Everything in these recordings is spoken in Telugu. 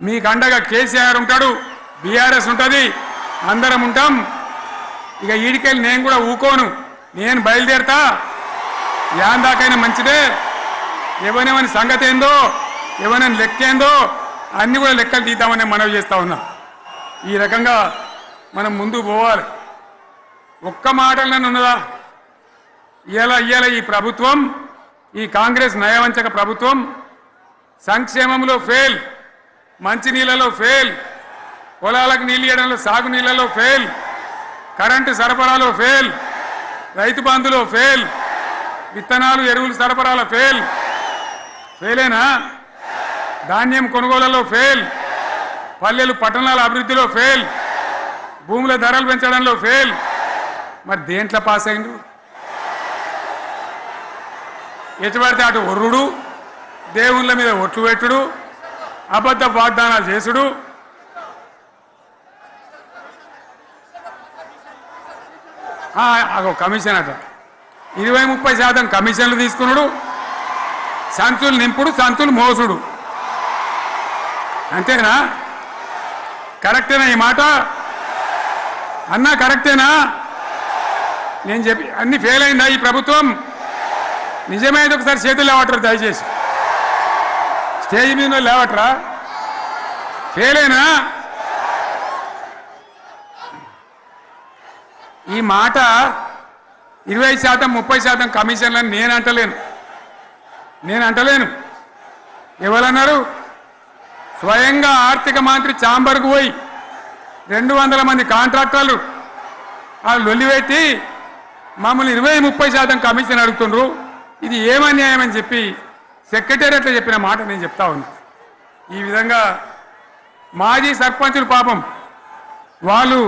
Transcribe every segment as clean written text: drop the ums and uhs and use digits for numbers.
మీకు అండగా కేసీఆర్ ఉంటాడు, బీఆర్ఎస్ ఉంటుంది, అందరం ఉంటాం. ఇక ఈడికెళ్ళి నేను కూడా ఊకోను, నేను బయలుదేరతా. యాందాకైనా మంచిదే. ఎవరెవరి సంగతి ఏందో, ఎవరైనా లెక్కేందో అన్ని కూడా లెక్కలు తీద్దామని మనవి చేస్తా ఉన్నా. ఈ రకంగా మనం ముందు పోవాలి. ఒక్క మాటలను ఉన్నదా? ఇవాళ ఈ ప్రభుత్వం, ఈ కాంగ్రెస్ నయవంచక ప్రభుత్వం సంక్షేమంలో ఫెయిల్, మంచినీళ్ళలో ఫెయిల్, పొలాలకు నీళ్ళు ఇవ్వడంలో, సాగు నీళ్ళలో ఫెయిల్, కరెంటు సరఫరాలో ఫెయిల్, రైతు బంధులో ఫెయిల్, విత్తనాలు ఎరువులు సరఫరాలో ఫెయిలేనా? ధాన్యం కొనుగోలులో ఫెయిల్, పల్లెలు పట్టణాల అభివృద్ధిలో ఫెయిల్, భూముల ధరలు పెంచడంలో ఫెయిల్. మరి దేంట్లో పాస్ అయిండు? ఎటుపడితే అటు ఒర్రుడు, దేవుళ్ళ మీద ఒట్లు పెట్టుడు, అబద్ధ వాగ్దానాలు చేసుడు. అగో కమిషన్ అట 20-30% కమిషన్లు తీసుకున్నాడు, సంచులు నింపుడు, సంచులు మోసుడు. అంతేనా? కరెక్టేనా ఈ మాట అన్నా? కరెక్టేనా? నేను చెప్పి అన్ని ఫెయిల్ అయిందా ఈ ప్రభుత్వం? నిజమైతే ఒకసారి చేతులు లేవట్రా దయచేసి. స్టేజ్ మీద లేవట్రా? ఫెయిలేనా? ఈ మాట 20%, 30% కమిషన్లని నేను అంటలేను. ఎవరన్నారు? స్వయంగా ఆర్థిక మంత్రి ఛాంబర్కు పోయి 200 మంది కాంట్రాక్టర్లు వాళ్ళు లొల్లిపెట్టి మమ్మల్ని 20-30% కమిషన్ అడుగుతుండ్రు, ఇది ఏమన్యాయం అని చెప్పి సెక్రటేరియట్లో చెప్పిన మాట నేను చెప్తా ఉన్నా. ఈ విధంగా మాజీ సర్పంచులు పాపం వాళ్ళు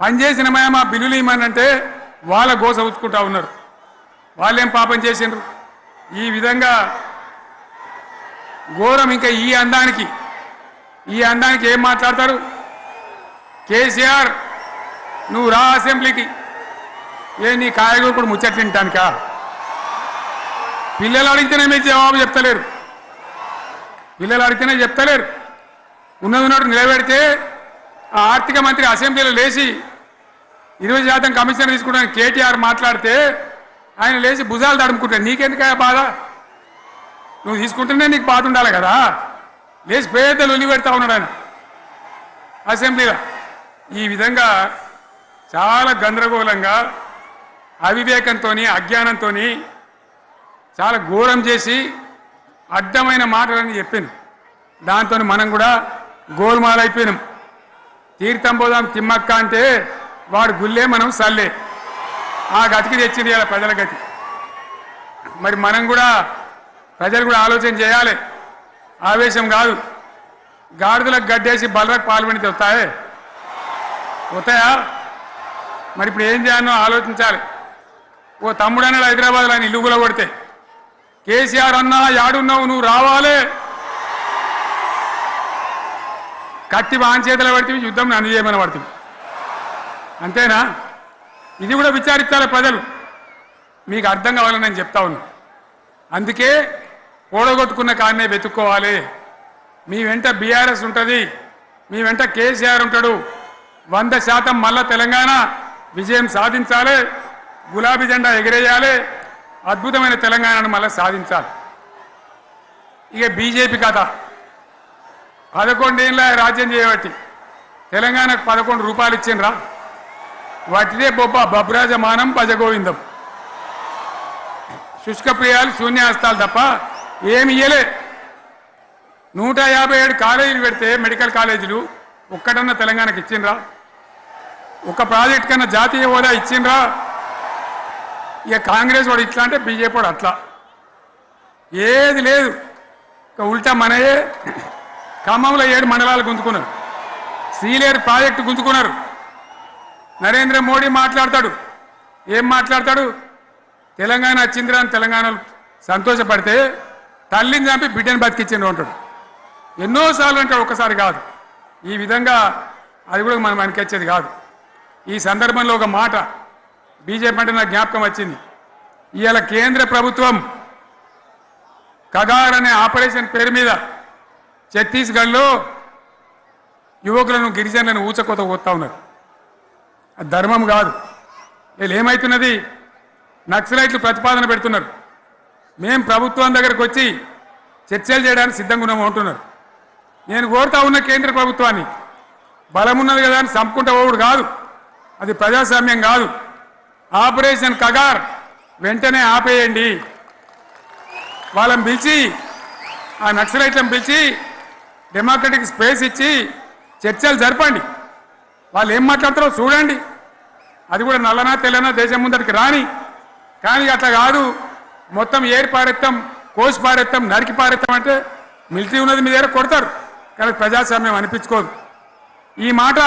పనిచేసిన మా బిల్లులు ఇవ్వమనంటే వాళ్ళ గోస ఉచ్చుకుంటా ఉన్నారు. వాళ్ళేం పాపం చేసిండ్రు? ఈ విధంగా ఘోరం. ఇంకా ఈ అందానికి ఏం మాట్లాడతారు? కేసీఆర్ నువ్వు రా అసెంబ్లీకి, నీ కాయగూరు ముచ్చట్లు తింటానికా? పిల్లలు అడిగితేనే మీరు జవాబు చెప్తలేరు. ఉన్నట్టు నిలబెడితే ఆ ఆర్థిక మంత్రి అసెంబ్లీలో లేచి 20% కమిషన్ తీసుకుంటాను కేటీఆర్ మాట్లాడితే ఆయన లేచి భుజాలు తడుముకుంటాడు. నీకెందుక బాధ? నువ్వు తీసుకుంటేనే నీకు బాధ ఉండాలి కదా. లేచి పేదలు ఉల్లి పెడతా ఉన్నాడు ఆయన అసెంబ్లీలో. ఈ విధంగా చాలా గందరగోళంగా, అవివేకంతో, అజ్ఞానంతో చాలా ఘోరం చేసి అడ్డమైన మాటలని చెప్పింది. దాంతో మనం కూడా గోల్మాలైపోయినాం. తీర్థం పోదాం తిమ్మక్క అంటే వాడు గుల్లే, మనం సల్లే. ఆ గతికి తెచ్చింది ఇలా ప్రజల గతి. మరి మనం కూడా, ప్రజలు కూడా ఆలోచన చేయాలి. ఆవేశం కాదు. గాడిదలకు గడ్డేసి బలరకు పాల్పడితే వస్తాయా? మరి ఇప్పుడు ఏం చేయాలో ఆలోచించాలి. ఓ తమ్ముడు అన్నాడు హైదరాబాద్లో, ఆయన ఇల్లు కూడా కొడితే, కేసీఆర్ అన్నా యాడున్నావు, నువ్వు రావాలి. కత్తి వాంచేతలు పడితే యుద్ధం నన్ను చేయమని పడుతుంది. అంతేనా? ఇది కూడా విచారించాలి ప్రజలు. మీకు అర్థం కావాలని నేను చెప్తా ఉన్నా. అందుకే ఓడగొట్టుకున్న కాడనే వెతుక్కోవాలి. మీ వెంట బీఆర్ఎస్ ఉంటుంది, మీ వెంట కేసీఆర్ ఉంటాడు. 100% మళ్ళా తెలంగాణ విజయం సాధించాలి, గులాబీ జెండా ఎగిరేయాలి, అద్భుతమైన తెలంగాణను మళ్ళీ సాధించాలి. ఇక బీజేపీ కథ 11 ఏళ్ళ రాజ్యం చేయబట్టి తెలంగాణకు 11 రూపాయలు ఇచ్చిండ్రా? వాటిదే బబ్రాజమానం భజగోవిందం. శుష్కప్రియాలు, శూన్యాస్తాలు తప్ప ఏమి ఇయ్యలే. 157 కాలేజీలు పెడితే మెడికల్ కాలేజీలు ఒక్కటన్నా తెలంగాణకు ఇచ్చిండ్రా? ఒక ప్రాజెక్ట్ కన్నా జాతీయ హోదా ఇచ్చిండ్రా? ఇక కాంగ్రెస్ వాడు ఇట్లా అంటే బీజేపీ వాడు అట్లా. ఏది లేదు. ఇక ఉల్టా మనయే. ఖమ్మంలో 7 మండలాలు గుంజుకున్నారు, సీలేరు ప్రాజెక్టు గుంజుకున్నారు. నరేంద్ర మోడీ మాట్లాడతాడు, ఏం మాట్లాడతాడు? తెలంగాణ వచ్చిందిరా అని తెలంగాణలో సంతోషపడితే తల్లిని చంపి బిడ్డను బతికిచ్చిండ్రు అంటాడు. ఎన్నోసార్లు అంటాడు, ఒక్కసారి కాదు. ఈ విధంగా అది కూడా మనం అనిపించేది కాదు. ఈ సందర్భంలో ఒక మాట బీజేపీ అంటే నాకు జ్ఞాపకం వచ్చింది. ఇవాళ కేంద్ర ప్రభుత్వం కగార్ అనే ఆపరేషన్ పేరు మీద ఛత్తీస్గఢ్లో యువకులను గిరిజనులను ఊచకోత పోతా ఉన్నారు. అది ధర్మం కాదు. వీళ్ళు ఏమవుతున్నది, నక్సలైట్లు ప్రతిపాదన పెడుతున్నారు. మేం ప్రభుత్వం దగ్గరకు వచ్చి చర్చలు చేయడానికి సిద్ధంగా ఉన్నాము అంటున్నారు. నేను కోరుతా ఉన్న కేంద్ర ప్రభుత్వాన్ని, బలమున్నది కదా అని చంపుకుంటా పోవుడు కాదు, అది ప్రజాస్వామ్యం కాదు. ఆపరేషన్ కగార్ వెంటనే ఆపేయండి. వాళ్ళని పిలిచి, ఆ నక్సలైట్లను పిలిచి డెమోక్రటిక్ స్పేస్ ఇచ్చి చర్చలు జరపండి. వాళ్ళు ఏం మాట్లాడతారో చూడండి. అది కూడా నల్లనా తెల్లనా దేశం ముందరికి రాని. కానీ అట్లా కాదు, మొత్తం ఏరి పారెత్తాం, కోసి పారెత్తాం, నరికి పారెత్తాం అంటే మిలిటరీ ఉన్నది మీ దగ్గర కొడతారు. కానీ ప్రజాస్వామ్యం అనిపించుకోదు. ఈ మాట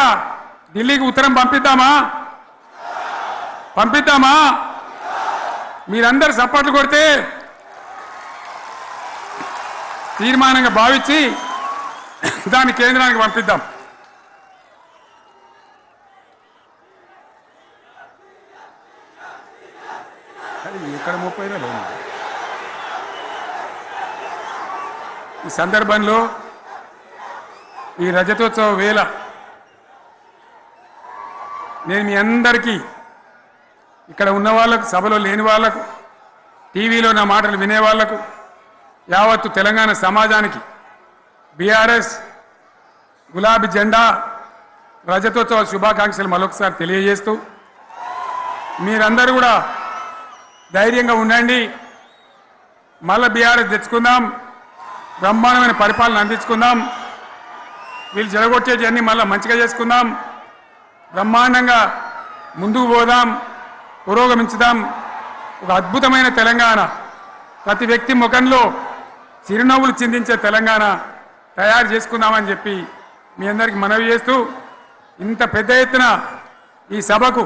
ఢిల్లీకి ఉత్తరం పంపిద్దామా? మీరందరూ సపోర్ట్లు కొడితే తీర్మానంగా భావించి దాన్ని కేంద్రానికి పంపిద్దాం. ఇక్కడ 30 లేదు. ఈ సందర్భంలో ఈ రజతోత్సవ వేళ నేను మీ అందరికీ, ఇక్కడ ఉన్న వాళ్ళకు, సభలో లేని వాళ్లకు, టీవీలో నా మాటలు వినే వాళ్లకు, యావత్తు తెలంగాణ సమాజానికి బీఆర్ఎస్ గులాబీ జెండా రజతోత్సవ శుభాకాంక్షలు మరొకసారి తెలియజేస్తూ, మీరందరూ కూడా ధైర్యంగా ఉండండి. మళ్ళీ బీఆర్ఎస్ తెచ్చుకుందాం, బ్రహ్మాండమైన పరిపాలన అందించుకుందాం. వీళ్ళు జరగొట్టేటివన్నీ మళ్ళీ మంచిగా చేసుకుందాం, బ్రహ్మాండంగా ముందుకు పోదాం, పురోగమించుదాం. ఒక అద్భుతమైన తెలంగాణ, ప్రతి వ్యక్తి ముఖంలో చిరునవ్వులు చిందించే తెలంగాణ తయారు చేసుకుందామని చెప్పి మీ అందరికీ మనవి చేస్తూ, ఇంత పెద్ద ఎత్తున ఈ సభకు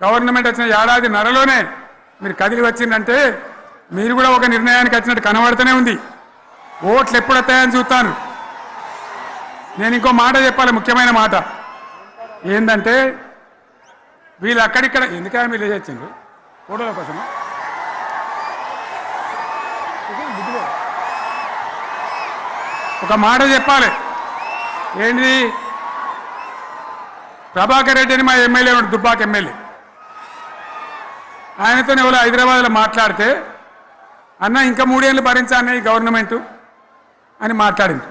గవర్నమెంట్ వచ్చిన ఏడాది నరలోనే మీరు కదిలి వచ్చిందంటే మీరు కూడా ఒక నిర్ణయానికి వచ్చినట్టు కనబడుతూనే ఉంది. ఓట్లు ఎప్పుడు వస్తాయని చూస్తాను. నేను ఇంకో మాట చెప్పాలి, ముఖ్యమైన మాట ఏంటంటే, వీళ్ళు అక్కడిక్కడ ఎందుకని మీరు లేచిండ్రు ఫోటోల కోసమా? ఒక మాట చెప్పాలి. ఏంటి, ప్రభాకర్ రెడ్డి అని మా ఎమ్మెల్యే ఉన్నాడు, దుబ్బాక ఎమ్మెల్యే. ఆయనతో ఎవరో హైదరాబాద్లో మాట్లాడితే, అన్న ఇంకా 3 ఏళ్ళు భరించాలని ఈ గవర్నమెంట్ అని మాట్లాడింది.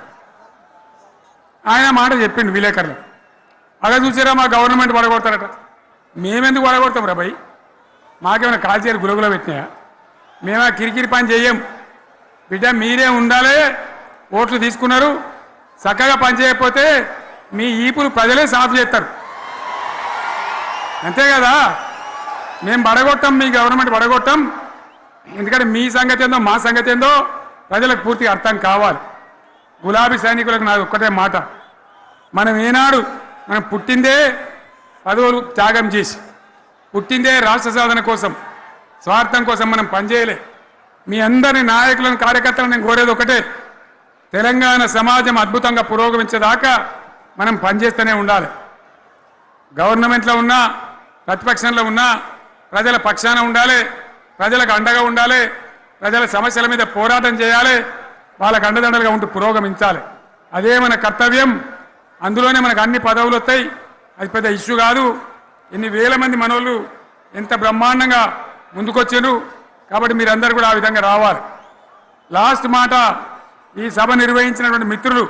ఆయన మాట చెప్పిండు విలేకరులు. అలా చూసారా, మా గవర్నమెంట్ పడగొడతారట. మేమెందుకు పడగొడతాం రా భయ్? మాకేమైనా కాల్చేరు గులగులో పెట్టినాయా? మేము ఆ కిరికిరి పని చెయ్యం. బిడ్డ మీరే ఉండాలి, ఓట్లు తీసుకున్నారు, చక్కగా పని చేయకపోతే మీ ఈపులు ప్రజలే సాఫ్ చేస్తారు. అంతే కదా, మేము పడగొట్టాం, మీ గవర్నమెంట్ పడగొట్టాం. ఎందుకంటే మీ సంగతి ఏందో మా సంగతి ఏందో ప్రజలకు పూర్తిగా అర్థం కావాలి. గులాబీ సైనికులకు నాది ఒక్కటే మాట, మనం ఏనాడు మనం పుట్టిందే పదవులు త్యాగం చేసి, పుట్టిందే రాష్ట్ర సాధన కోసం, స్వార్థం కోసం మనం పనిచేయలే. మీ అందరి నాయకులను, కార్యకర్తలను నేను కోరేది ఒకటే, తెలంగాణ సమాజం అద్భుతంగా పురోగమించేదాకా మనం పనిచేస్తూనే ఉండాలి. గవర్నమెంట్లో ఉన్నా, ప్రతిపక్షంలో ఉన్నా ప్రజల పక్షాన ఉండాలి, ప్రజలకు అండగా ఉండాలి, ప్రజల సమస్యల మీద పోరాటం చేయాలి, వాళ్ళకు అండదండలుగా ఉంటూ పురోగమించాలి. అదే మన కర్తవ్యం. అందులోనే మనకు అన్ని పదవులు వస్తాయి. అది పెద్ద ఇష్యూ కాదు. ఎన్ని వేల మంది మనోళ్ళు ఎంత బ్రహ్మాండంగా ముందుకొచ్చారు. కాబట్టి మీరందరూ కూడా ఆ విధంగా రావాలి. లాస్ట్ మాట, ఈ సభ నిర్వహించినటువంటి మిత్రులు